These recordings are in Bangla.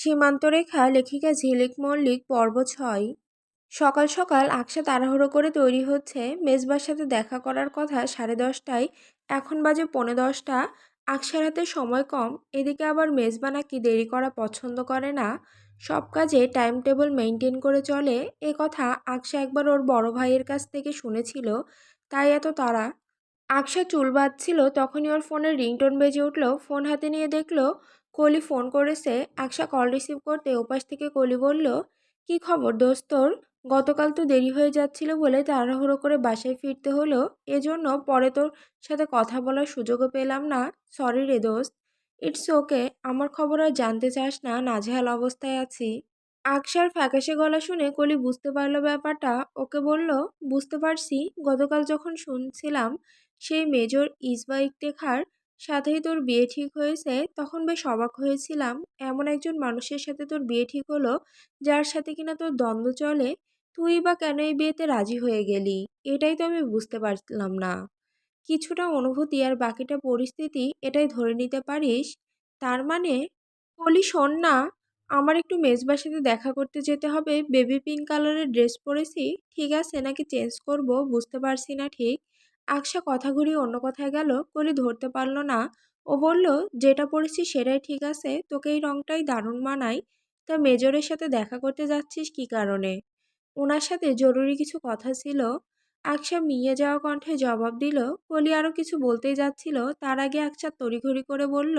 সীমান্তরেখা লেখিকা ঝিলিক মল্লিক পর্ব ৬। সকাল সকাল আকশা তাড়াহুড়ো করে তৈরি হচ্ছে। মেজবার সাথে দেখা করার কথা 10:30টায়, এখন বাজে 10:45। আকশার হাতে সময় কম, এদিকে আবার মেজবা নাকি দেরি করা পছন্দ করে না, সব কাজে টাইম টেবিল মেনটেন করে চলে। এ কথা আকশা একবার ওর বড় ভাইয়ের কাছ থেকে শুনেছিল, তাই এত তাড়া। আকশা চুল বাঁধছিল, তখনই ওর ফোনের রিংটোন বেজে উঠল। ফোন হাতে নিয়ে দেখলো কলি ফোন করেছে। আকশা কল রিসিভ করতে ওপাশ থেকে কলি বলল, কি খবর দোস্ত তোর? গতকাল তো দেরি হয়ে যাচ্ছিল বলে তাড়াহুড়ো করে বাসায় ফিরতে হলো, এজন্য পরে তোর সাথে কথা বলার সুযোগও পেলাম না। সরি রে দোস্ত। ইটস ওকে, আমার খবর আর জানতে চাস না, নাজেহাল অবস্থায় আছি। আকশার ফ্যাকাশে গলা শুনে কলি বুঝতে পারল ব্যাপারটা। ওকে বলল, বুঝতে পারছি, গতকাল যখন শুনছিলাম সেই মেজর ইজবাইকটেখার সাথেই তোর বিয়ে ঠিক হয়েছে, তখন বেশ অবাক হয়েছিলাম। এমন একজন মানুষের সাথে তোর বিয়ে ঠিক হলো যার সাথে কিনা তোর দ্বন্দ্ব চলে, তুই বা কেন এই বিয়েতে রাজি হয়ে গেলি, এটাই তো আমি বুঝতে পারলাম না। কিছুটা অনুভূতি আর বাকিটা পরিস্থিতি, এটাই ধরে নিতে পারিস? তার মানে? বলি শোন না, আমার একটু মেজবার সাথে দেখা করতে যেতে হবে। বেবি পিঙ্ক কালারের ড্রেস পরেছি, ঠিক আছে নাকি চেঞ্জ করব বুঝতে পারছি না ঠিক। আকশা কথা ঘুরিয়ে অন্য কথায় গেল, কলি ধরতে পারলো না। ও বলল, যেটা পরেছি সেটাই ঠিক আছে, তোকে এই রংটাই দারুণ মানায়। তা মেজরের সাথে দেখা করতে যাচ্ছিস কি কারণে? ওনার সাথে জরুরি কিছু কথা ছিল। আকশা মিয়ে যাওয়া কণ্ঠে জবাব দিল। কলি আরও কিছু বলতেই যাচ্ছিল, তার আগে আকশা তড়িঘড়ি করে বলল,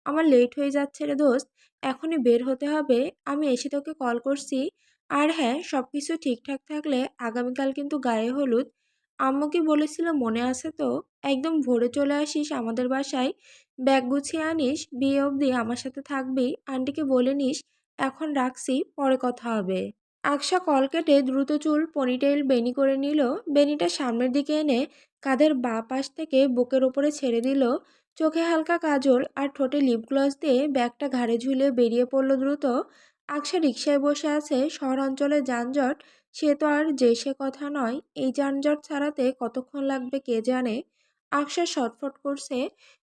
আমার লেট হয়ে যাচ্ছে রে দোস্ত, এখনই বের হতে হবে। আমি এসে তোকে কল করছি। আর হ্যাঁ, সব কিছু ঠিকঠাক থাকলে আগামীকাল কিন্তু গায়ে হলুদ। আম্মু কি বলেছিল মনে আছে তো? একদম ভোরে চলে আসিস আমাদের বাসায়, ব্যাগ গুছিয়ে আনিস, বিয়ে অবধি আমার সাথে থাকবি। আন্টিকে বলে নিস। এখন রাখছি, পরে কথা হবে। আকশা কল কেটে দ্রুত চুল পনিটেইল বেনি করে নিল। বেনিটা সামনের দিকে এনে কাঁধের বাঁ পাশ থেকে বুকের ওপরে ছেড়ে দিল। চোখে হালকা কাজল আর ঠোঁটে লিপ গ্লস দিয়ে ব্যাগটা ঘাড়ে ঝুলিয়ে বেরিয়ে পড়ল দ্রুত। আকশা রিকশায় বসে আছে। শহর অঞ্চলের যানজট, সে তো আর যে সে কথা নয়। এই যানজট ছাড়াতে কতক্ষণ লাগবে কে জানে। আকশা ছটফট করছে,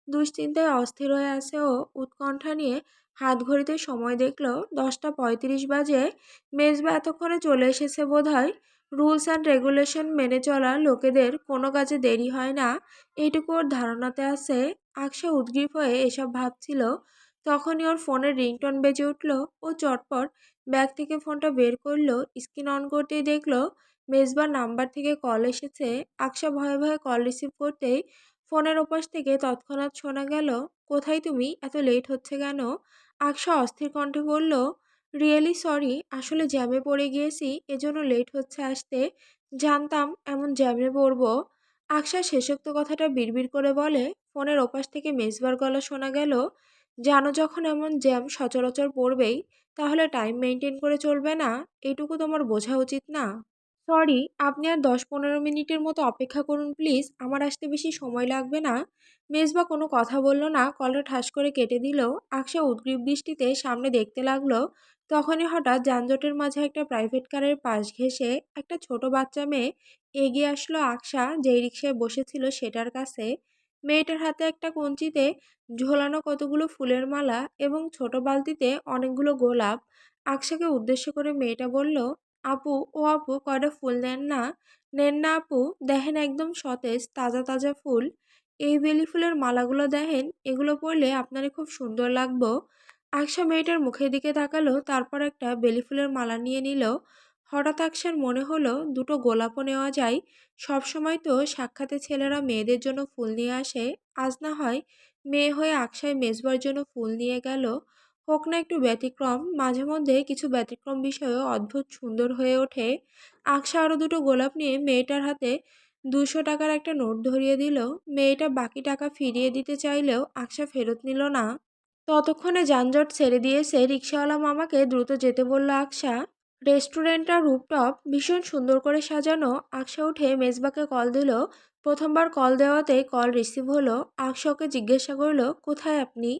দুশ্চিন্তায় অস্থির হয়ে আছে ও। উৎকণ্ঠা নিয়ে হাত ঘড়িতে সময় দেখলো 10:35 বাজে। মেজবা এতক্ষণে চলে এসেছে বোধহয়। রুলস অ্যান্ড রেগুলেশন মেনে চলা লোকেদের কোনো কাজে দেরি হয় না, এইটুকু ওর ধারণাতে আছে। আকশা উদ্গ্রীব হয়ে এসব ভাবছিল, তখনই ওর ফোনের রিংটোন বেজে উঠল। ও চটপট ব্যাগ থেকে ফোনটা বের করলো। স্ক্রিন অন করতেই দেখলো মেজবার নাম্বার থেকে কল এসেছে। আকশা ভয়ে ভয়ে কল রিসিভ করতেই ফোনের ওপাশ থেকে তৎক্ষণাৎ শোনা গেল, কোথায় তুমি, এত লেট হচ্ছে কেন? আকশা অস্থির কণ্ঠে বলল, রিয়েলি সরি, আসলে জ্যামে পড়ে গিয়েছি, এজন্য লেট হচ্ছে আসতে। জানতাম এমন জ্যামে পড়বো। আকশা শেষোক্ত কথাটা বিড়বিড় করে বলে। ফোনের ওপাশ থেকে মেজবার গলা শোনা গেল, জানো যখন এমন জ্যাম সচরাচর পড়বেই, তাহলে টাইম মেনটেন করে চলবে না? এটুকু তোমার বোঝা উচিত না? সরি, আপনি আর 10-15 মিনিটের মতো অপেক্ষা করুন প্লিজ, আমার আসতে বেশি সময় লাগবে না। মেজবা কোনো কথা বলল না, কলটা ঠাস করে কেটে দিল। আকশা উদ্গ্রীব দৃষ্টিতে সামনে দেখতে লাগলো। তখনই হঠাৎ যানজটের মাঝে একটা প্রাইভেট কারের পাশ ঘেঁষে একটা ছোট বাচ্চা মেয়ে এগিয়ে আসলো। আকশা যেই রিকশায় বসেছিল সেটার কাছে। মেয়েটার হাতে একটা কঞ্চিতে ঝোলানো কতগুলো ফুলের মালা এবং ছোট বালতিতে অনেকগুলো গোলাপ। আকশাকে উদ্দেশ্য করে মেয়েটা বলল, আপু, ও আপু, কয়টা ফুল নেন না? নেন না আপু, দেখেন একদম সতেজ তাজা তাজা ফুল। এই বেলি ফুলের মালাগুলো দেখেন, এগুলো পরলে আপনারে খুব সুন্দর লাগবো। আকশা মেয়েটার মুখের দিকে তাকালো, তারপর একটা বেলি ফুলের মালা নিয়ে নিল। হঠাৎ আকশার মনে হলো দুটো গোলাপও নেওয়া যায়। সবসময় তো সাক্ষাতে ছেলেরা মেয়েদের জন্য ফুল নিয়ে আসে, আজ না হয় মেয়ে হয়ে আকশায় মেজবার জন্য ফুল নিয়ে গেল। হোক না একটু ব্যতিক্রম, মাঝে মধ্যে কিছু ব্যতিক্রম বিষয়ও অদ্ভুত সুন্দর হয়ে ওঠে। আকশা আরও দুটো গোলাপ নিয়ে মেয়েটার হাতে 200 টাকার একটা নোট ধরিয়ে দিল। মেয়েটা বাকি টাকা ফিরিয়ে দিতে চাইলেও আকশা ফেরত নিল না। ততক্ষণে যানজট ছেড়ে দিয়েছে। রিকশাওয়ালা মামাকে দ্রুত যেতে বলল আকশা। রেস্টুরেন্টটা রুপটপ, ভীষণ সুন্দর করে সাজানো। আকশা উঠে মেজবাকে কল দিল। প্রথমবার কল দেওয়াতেই কল রিসিভ হলো। আকশা ওকে জিজ্ঞাসা করলো, কোথায় আপনি?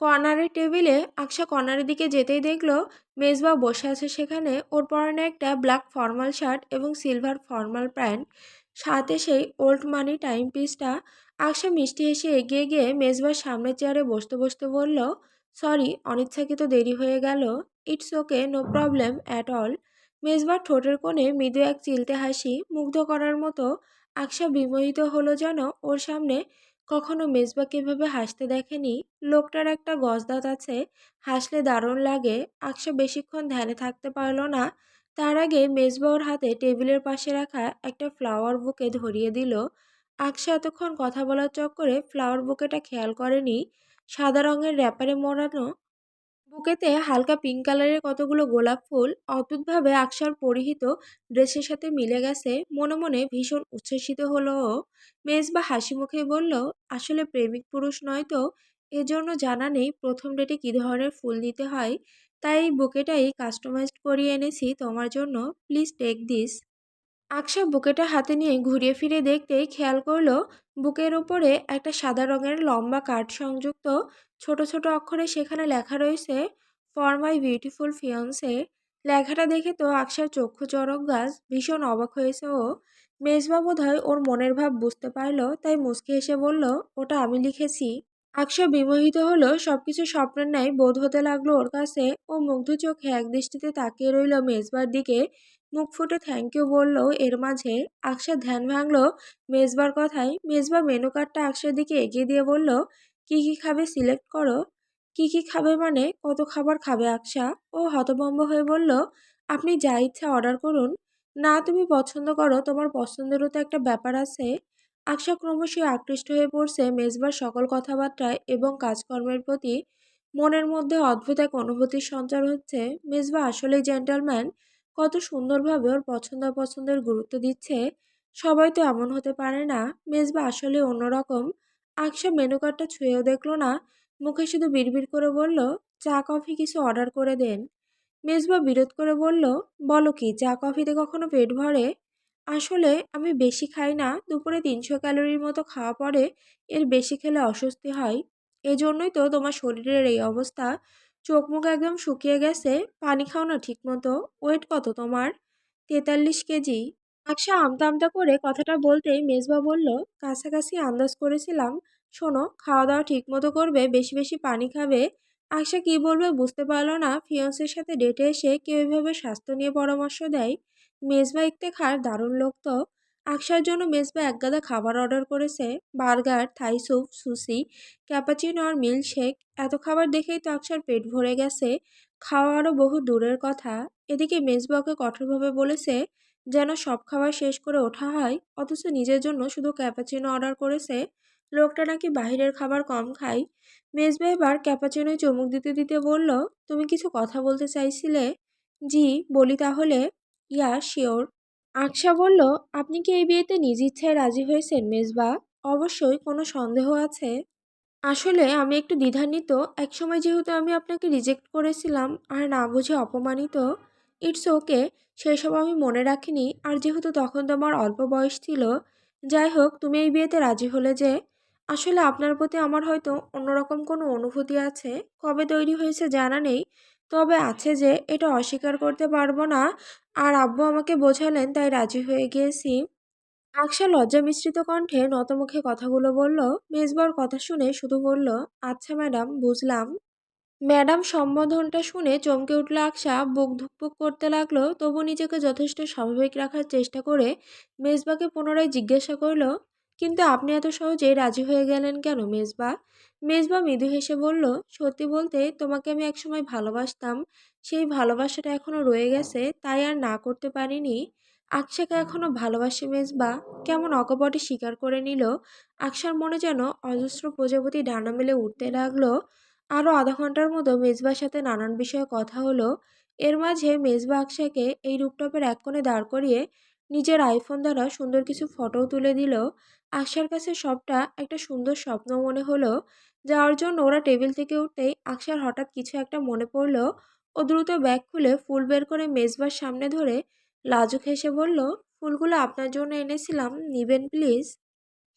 কর্নারের টেবিলে। আকশা কর্নারের দিকে যেতেই দেখলো মেজবা বসে আছে সেখানে। ওর পরনে একটা ব্ল্যাক ফর্মাল শার্ট এবং সিলভার ফর্মাল প্যান্ট, সাথে সেই ওল্ড মানি টাইম পিসটা। আকশা মিষ্টি হেসে এগিয়ে গিয়ে মেজবার সামনের চেয়ারে বসতে বসতে বলল, সরি, অনিচ্ছাকৃত দেরি হয়ে গেল। It's okay, no problem at all. মেজবার ঠোঁটের কোণে মৃদু এক চিলতে হাসি মুগ্ধ করার মতো। আকশা বিমোহিত হলো যেন ওর সামনে কখনো মেজবাকে এভাবে হাসতে দেখেনি। লোকটার একটা গজদাঁত আছে, হাসলে দারুণ লাগে। আকশা বেশিক্ষণ ধ্যানে থাকতে পারল না। তার আগে মেজবা ওর হাতে টেবিলের পাশে রাখা একটা ফ্লাওয়ার বুকে ধরিয়ে দিল। আকশা এতক্ষণ কথা বলার চক্করে ফ্লাওয়ার বুকেটা খেয়াল করেনি। সাদা রঙের র্যাপারে মোড়ানো বুকেতে হালকা পিঙ্ক কালারের কতগুলো গোলাপ ফুল অদ্ভুতভাবে আকশার পরিহিত ড্রেসের সাথে মিলে গেছে। মনে মনে ভীষণ উচ্ছ্বসিত হলো ও। মেজবা হাসি মুখে বলল, আসলে প্রেমিক পুরুষ নয় তো, এজন্য জানা নেই প্রথম ডেটে কী ধরনের ফুল দিতে হয়। তাই এই বুকেটাই কাস্টমাইজড করিয়ে এনেছি তোমার জন্য। Please take this. আকশা বুকেটা হাতে নিয়ে ঘুরিয়ে ফিরে দেখতেই খেয়াল করলো বুকের ওপরে একটা সাদা রঙের লম্বা কাঠ সংযুক্ত ছোট ছোট অক্ষরে সেখানে লেখা রয়েছে, ফর মাই বিউটিফুল ফিয়ন্সে। লেখাটা দেখে তো আকশার চক্ষু চড়ক গাছ। ভীষণ অবাক হয়েছে ও। মেজবা বোধহয় ওর মনের ভাব বুঝতে পারলো, তাই মুচকি হেসে বলল, ওটা আমি লিখেছি। আকশা বিমোহিত হলো, সবকিছু স্বপ্নের ন্যায় বোধ হতে লাগলো ওর কাছে। ও মুগ্ধ চোখে একদৃষ্টিতে তাকিয়ে রইল মেজবার দিকে। মুখ ফুটে থ্যাংক ইউ বলল। এর মাঝে আকশার ধ্যান ভাঙলো মেজবার কথায়। মেজবা মেনু কার্ডটা আকশার দিকে এগিয়ে দিয়ে বলল, কি কি খাবে সিলেক্ট করো। কি কি খাবে মানে, কত খাবার খাবে আকশা? ও হতভম্ব হয়ে বলল, আপনি যা ইচ্ছা অর্ডার করুন। না, তুমি পছন্দ করো, তোমার পছন্দেরও তো একটা ব্যাপার আছে। আকশা ক্রমশই আকৃষ্ট হয়ে পড়ছে মেজবার সকল কথাবার্তায় এবং কাজকর্মের প্রতি। মনের মধ্যে অদ্ভুত এক অনুভূতির সঞ্চার হচ্ছে। মেজবা আসলেই জেন্টলম্যান। কত সুন্দরভাবে ওর পছন্দ অপছন্দের গুরুত্ব দিচ্ছে। সবাই তো এমন হতে পারে না। মেজবা আসলে অন্যরকম। আকশা মেনু কার্ডটা ছুঁয়েও দেখলো না। মুখে শুধু বিড়বিড় করে বলল, চা কফি কিছু অর্ডার করে দেন। মেজবা বিরোধ করে বলল, বলো কি, চা কফিতে কখনো পেট ভরে? আসলে আমি বেশি খাই না, দুপুরে 300 ক্যালোরির মতো খাওয়া পরে এর বেশি খেলে অস্বস্তি হয়। এজন্যই তো তোমার শরীরের এই অবস্থা। চোখ মুখ একদম শুকিয়ে গেছে। পানি খাও না ঠিক মতো। ওয়েট কত তোমার? 43 কেজি। আকশা আমতা আমতা করে কথাটা বলতেই মেজবা বলল, কাছাকাছি আন্দাজ করেছিলাম। শোনো, খাওয়া দাওয়া ঠিক মতো করবে, বেশি বেশি পানি খাবে। আকশা কি বলবে বুঝতে পারলো না। ফিয়ন্সের সাথে ডেটে এসে কেউ এভাবে স্বাস্থ্য নিয়ে পরামর্শ দেয়। মেজবা ইফতেখার দারুণ লোক তো। আকশার জন্য মেজবা একগাদা খাবার অর্ডার করেছে। Burger, Thai soup, sushi, cappuccino আর মিল্কশেক। এত খাবার দেখেই তো আকশার পেট ভরে গেছে। খাওয়া আরও বহু দূরের কথা। এদিকে মেজবা ওকে কঠোরভাবে বলেছে যেন সব খাবার শেষ করে ওঠা হয়, অথচ নিজের জন্য শুধু ক্যাপাচিনো অর্ডার করেছে। লোকটা নাকি বাইরের খাবার কম খায়। মেজবা এবার ক্যাপাচিনোয় চুমুক দিতে দিতে বলল, তুমি কিছু কথা বলতে চাইছিলে? জি, বলি তাহলে। Yeah sure. আকশা বলল, আপনি কি এই বিয়েতে নিজ ইচ্ছায় রাজি হয়েছেন মেজবা? অবশ্যই, কোনো সন্দেহ আছে? আসলে আমি একটু দ্বিধান্বিত। একসময় যেহেতু আমি আপনাকে রিজেক্ট করেছিলাম আর না বুঝে অপমানিত। ইটস ওকে, সেসব আমি মনে রাখিনি। আর যেহেতু তখন তোমার অল্প বয়স ছিল। যাই হোক, তুমি এই বিয়েতে রাজি হলে যে। আসলে আপনার প্রতি আমার হয়তো অন্যরকম কোনো অনুভূতি আছে। কবে তৈরি হয়েছে জানা নেই, তবে আছে যে এটা অস্বীকার করতে পারবো না। আর আব্বু আমাকে বোঝালেন, তাই রাজি হয়ে গিয়েছি। আকশা লজ্জা মিশ্রিত কণ্ঠে নতমুখে কথাগুলো বলল। মেজবার কথা শুনে শুধু বলল, আচ্ছা ম্যাডাম, বুঝলাম। ম্যাডাম সম্বোধনটা শুনে চমকে উঠল আকশা। বুক ধুকপুক করতে লাগলো, তবু নিজেকে যথেষ্ট স্বাভাবিক রাখার চেষ্টা করে মেজবাকে পুনরায় জিজ্ঞাসা করল, কিন্তু আপনি এত সহজেই রাজি হয়ে গেলেন কেন মেজবা? মেজবা মৃদু হেসে বলল, সত্যি বলতে তোমাকে আমি একসময় ভালোবাসতাম। সেই ভালোবাসাটা এখনো রয়ে গেছে, তাই আর না করতে পারিনি। আকশাকে এখনো ভালোবাসি মেজবা। কেমন অকপটে স্বীকার করে নিল। আকশার মনে যেন অজস্র প্রজাপতি ডানা মেলে উঠতে লাগলো। আরও আধা ঘন্টার মতো মেজবার সাথে নানান বিষয়ে কথা হলো। এর মাঝে মেজবা আকশাকে এই রুপটপের এক কোণে দাঁড় করিয়ে নিজের আইফোন দ্বারা সুন্দর কিছু ফটোও তুলে দিল। আকশার কাছে সবটা একটা সুন্দর স্বপ্ন মনে হলো। যাওয়ার জন্য ওরা টেবিল থেকে উঠতেই আকশার হঠাৎ কিছু একটা মনে পড়ল। ও দ্রুত ব্যাগ খুলে ফুল বের করে মেজবার সামনে ধরে লাজুক হেসে বলল, ফুলগুলো আপনার জন্য এনেছিলাম, নিবেন প্লিজ?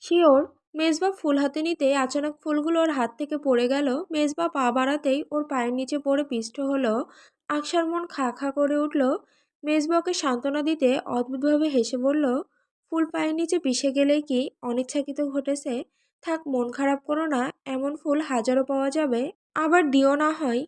শিওর। মেজবা ফুল হাতে নিতে আচানক ফুলগুলো ওর হাত থেকে পড়ে গেল। মেজবা পা বাড়াতেই ওর পায়ের নিচে পড়ে পিষ্ট হলো। আকশার মন খা খা করে উঠল। মেজবা ওকে সান্ত্বনা দিতে অদ্ভুতভাবে হেসে বলল, ফুল পায়ের নিচে পিষে গেলেই কি অনিচ্ছাকৃত ঘটেছে? থাক, মন খারাপ করো না, এমন ফুল হাজারো পাওয়া যাবে। আবার দিও না হয়।